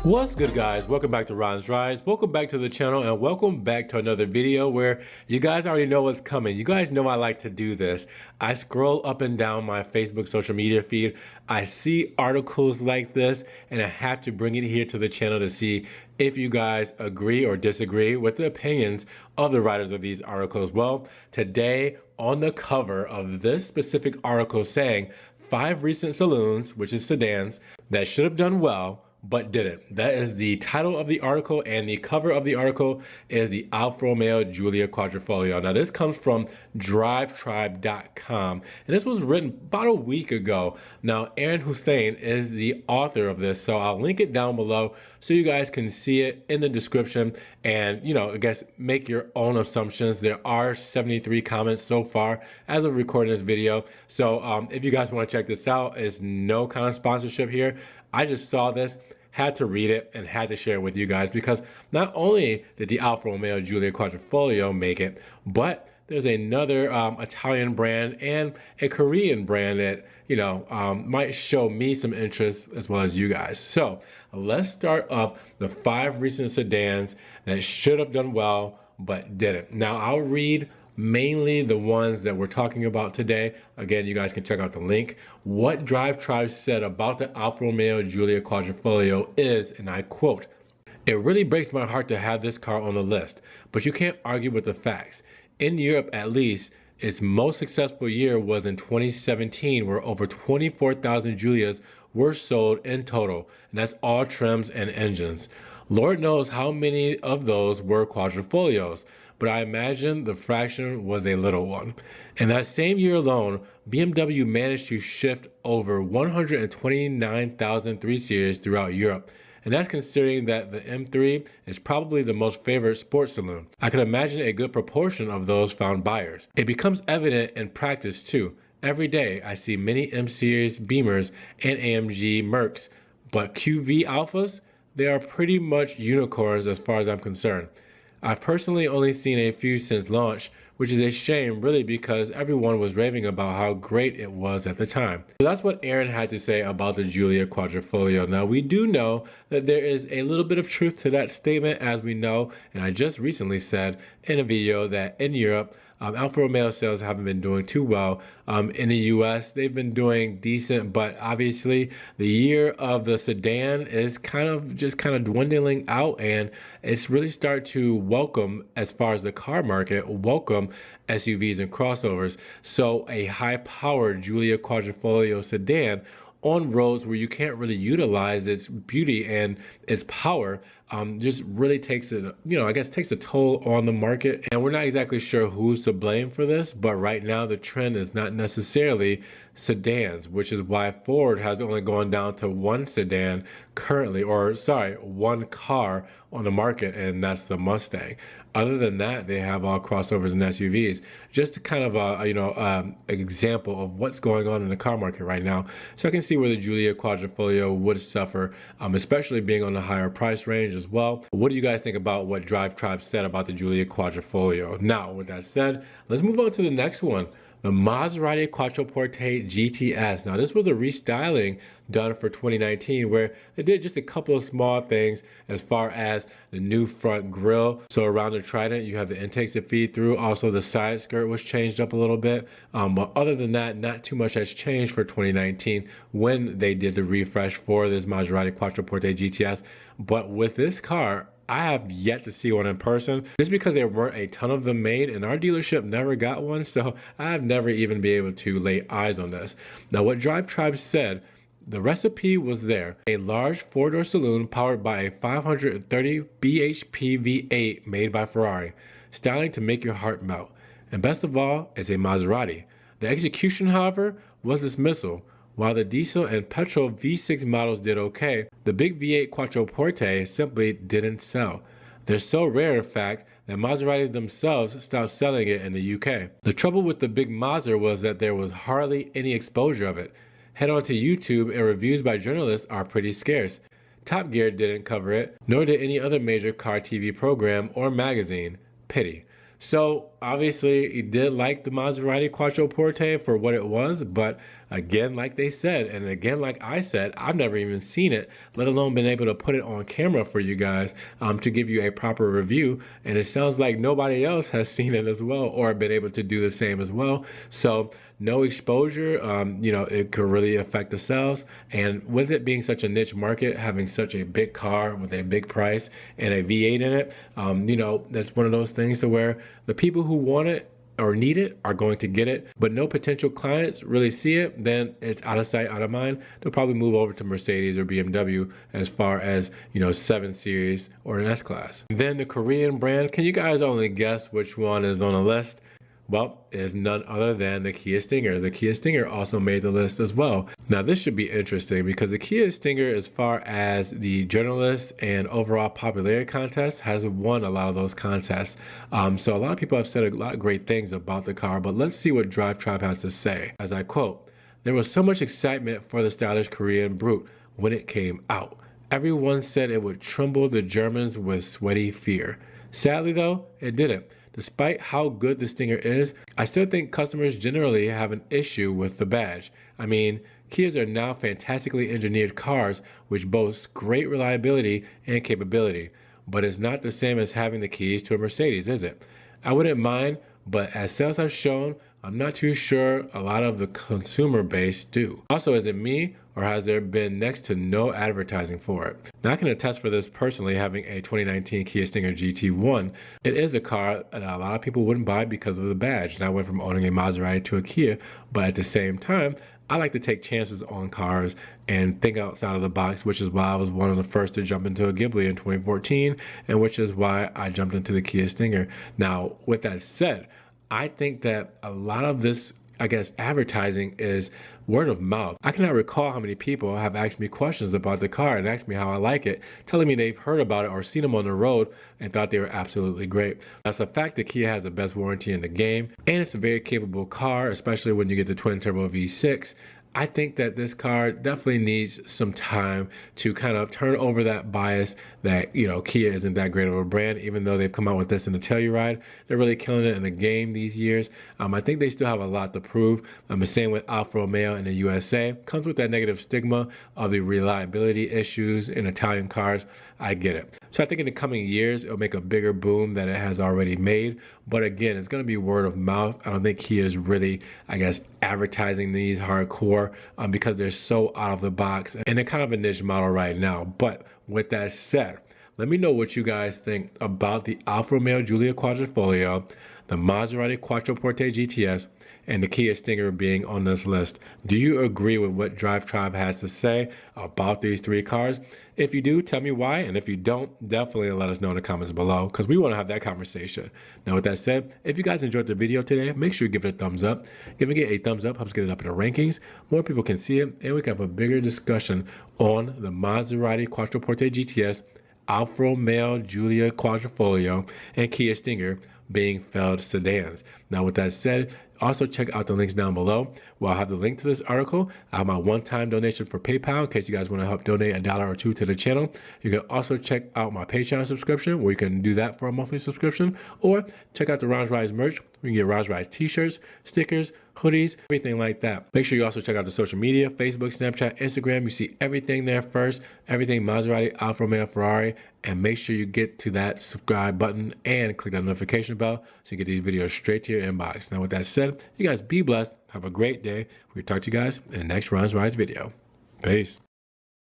What's good, guys? Welcome back to Ron's Rides. Welcome back to the channel and welcome back to another video where you guys already know what's coming. You guys know I like to do this. I scroll up and down my Facebook social media feed. I see articles like this and I have to bring it here to the channel to see if you guys agree or disagree with the opinions of the writers of these articles. Well, today on the cover of this specific article saying 5 recent saloons, which is sedans, that should have done well but didn't. That is the title of the article, and the cover of the article is the Alfa Romeo Giulia Quadrifoglio. Now this comes from drivetribe.com, and this was written about a week ago. Now Aaron Hussein is the author of this, so I'll link it down below so you guys can see it in the description and, I guess make your own assumptions. There are 73 comments so far as of recording this video. So if you guys want to check this out, it's no kind of sponsorship here. I just saw this, had to read it, and had to share it with you guys because not only did the Alfa Romeo Giulia Quadrifoglio make it, but there's another Italian brand and a Korean brand that, might show me some interest as well as you guys. So let's start up the 5 recent sedans that should have done well but didn't. Now I'll read mainly the ones that we're talking about today. Again, you guys can check out the link. What Drive Tribe said about the Alfa Romeo Giulia Quadrifoglio is, and I quote, "It really breaks my heart to have this car on the list, but you can't argue with the facts. In Europe, at least, its most successful year was in 2017, where over 24,000 Giulias were sold in total, and that's all trims and engines. Lord knows how many of those were Quadrifoglios, but I imagine the fraction was a little one. In that same year alone, BMW managed to shift over 129,000 3 Series throughout Europe, and that's considering that the M3 is probably the most favorite sports saloon. I can imagine a good proportion of those found buyers. It becomes evident in practice too. Every day I see many M-Series Beamers and AMG Mercs, but QV Alphas, they are pretty much unicorns as far as I'm concerned. I've personally only seen a few since launch, which is a shame really because everyone was raving about how great it was at the time." So that's what Aaron had to say about the Giulia Quadrifoglio. Now we do know that there is a little bit of truth to that statement, as we know, and I just recently said in a video that in Europe, Alfa Romeo sales haven't been doing too well. In the US, they've been doing decent, but obviously the year of the sedan is kind of dwindling out, and it's really started to welcome, as far as the car market, welcome SUVs and crossovers. So a high-powered Giulia Quadrifoglio sedan on roads where you can't really utilize its beauty and its power just really takes it, takes a toll on the market. And we're not exactly sure who's to blame for this, but right now the trend is not necessarily sedans, which is why Ford has only gone down to one sedan currently, one car on the market, and that's the Mustang. Other than that, they have all crossovers and SUVs. Just kind of example of what's going on in the car market right now. So I can see where the Giulia Quadrifoglio would suffer, especially being on the higher price range as well. What do you guys think about what Drive Tribe said about the Giulia Quadrifoglio? Now, with that said, let's move on to the next one. The Maserati Quattroporte GTS. Now this was a restyling done for 2019 where they did just a couple of small things as far as the new front grille. So around the Trident, you have the intakes to feed through. Also the side skirt was changed up a little bit. But other than that, not too much has changed for 2019 when they did the refresh for this Maserati Quattroporte GTS. But with this car, I have yet to see one in person just because there weren't a ton of them made and our dealership never got one, so I have never even been able to lay eyes on this. Now what Drive Tribe said, the recipe was there. A large 4-door saloon powered by a 530 bhp V8 made by Ferrari, styling to make your heart melt. And best of all, it's a Maserati. The execution, however, was dismissal. While the diesel and petrol V6 models did okay, the big V8 Quattroporte simply didn't sell. They're so rare, in fact, that Maserati themselves stopped selling it in the UK. The trouble with the big Maser was that there was hardly any exposure of it. Head on to YouTube and reviews by journalists are pretty scarce. Top Gear didn't cover it, nor did any other major car TV program or magazine. Pity. So obviously he did like the Maserati Quattroporte for what it was, but again, like they said, and again, like I said, I've never even seen it, let alone been able to put it on camera for you guys to give you a proper review. And it sounds like nobody else has seen it as well or been able to do the same as well. So no exposure, it could really affect the sales. And with it being such a niche market, having such a big car with a big price and a V8 in it, that's one of those things to where the people who want it or need it are going to get it, but no potential clients really see it, then it's out of sight, out of mind. They'll probably move over to Mercedes or BMW as far as, 7 Series or an S-Class. Then the Korean brand, can you guys only guess which one is on the list? Well, it is none other than the Kia Stinger. The Kia Stinger also made the list as well. Now, this should be interesting because the Kia Stinger, as far as the journalist and overall popularity contest, has won a lot of those contests. So a lot of people have said a lot of great things about the car, but let's see what Drive Tribe has to say. As I quote, "There was so much excitement for the stylish Korean brute when it came out. Everyone said it would tremble the Germans with sweaty fear. Sadly, though, it didn't. Despite how good the Stinger is, I still think customers generally have an issue with the badge. I mean, Kias are now fantastically engineered cars which boast great reliability and capability, but it's not the same as having the keys to a Mercedes, is it? I wouldn't mind, but as sales have shown, I'm not too sure a lot of the consumer base do. Also, is it me, or has there been next to no advertising for it?" Now, I can attest for this personally, having a 2019 Kia Stinger GT1. It is a car that a lot of people wouldn't buy because of the badge. And I went from owning a Maserati to a Kia, but at the same time, I like to take chances on cars and think outside of the box, which is why I was one of the first to jump into a Ghibli in 2014, and which is why I jumped into the Kia Stinger. Now, with that said, I think that a lot of this, advertising is word of mouth. I cannot recall how many people have asked me questions about the car and asked me how I like it, telling me they've heard about it or seen them on the road and thought they were absolutely great. That's a fact that Kia has the best warranty in the game, and it's a very capable car, especially when you get the twin turbo V6. I think that this car definitely needs some time to kind of turn over that bias that, Kia isn't that great of a brand, even though they've come out with this in the Telluride. They're really killing it in the game these years. I think they still have a lot to prove. The same with Alfa Romeo in the USA. Comes with that negative stigma of the reliability issues in Italian cars. I get it. So I think in the coming years, it'll make a bigger boom than it has already made. But again, it's going to be word of mouth. I don't think Kia is really, advertising these hardcore because they're so out of the box and they're kind of a niche model right now. But with that said, let me know what you guys think about the Alfa Romeo Giulia Quadrifoglio, the Maserati Quattroporte GTS, and the Kia Stinger being on this list. Do you agree with what Drive Tribe has to say about these 3 cars? If you do, tell me why. And if you don't, definitely let us know in the comments below because we want to have that conversation. Now, with that said, if you guys enjoyed the video today, make sure you give it a thumbs up. Giving it a thumbs up helps get it up in the rankings. More people can see it, and we can have a bigger discussion on the Maserati Quattroporte GTS, Alfa Romeo Giulia Quadrifoglio, and Kia Stinger being failed sedans. Now, with that said, also check out the links down below where I'll have the link to this article. I have my one-time donation for PayPal in case you guys want to help donate $1 or $2 to the channel. You can also check out my Patreon subscription where you can do that for a monthly subscription, or check out the Ron's Rides merch. We can get Ron's Rides t-shirts, stickers, hoodies, everything like that. Make sure you also check out the social media, Facebook, Snapchat, Instagram. You see everything there first, everything Maserati, Alfa Romeo, Ferrari, and make sure you get to that subscribe button and click that notification bell so you get these videos straight to your inbox. Now, with that said, you guys be blessed. Have a great day. We'll talk to you guys in the next Ron's Rides video. Peace.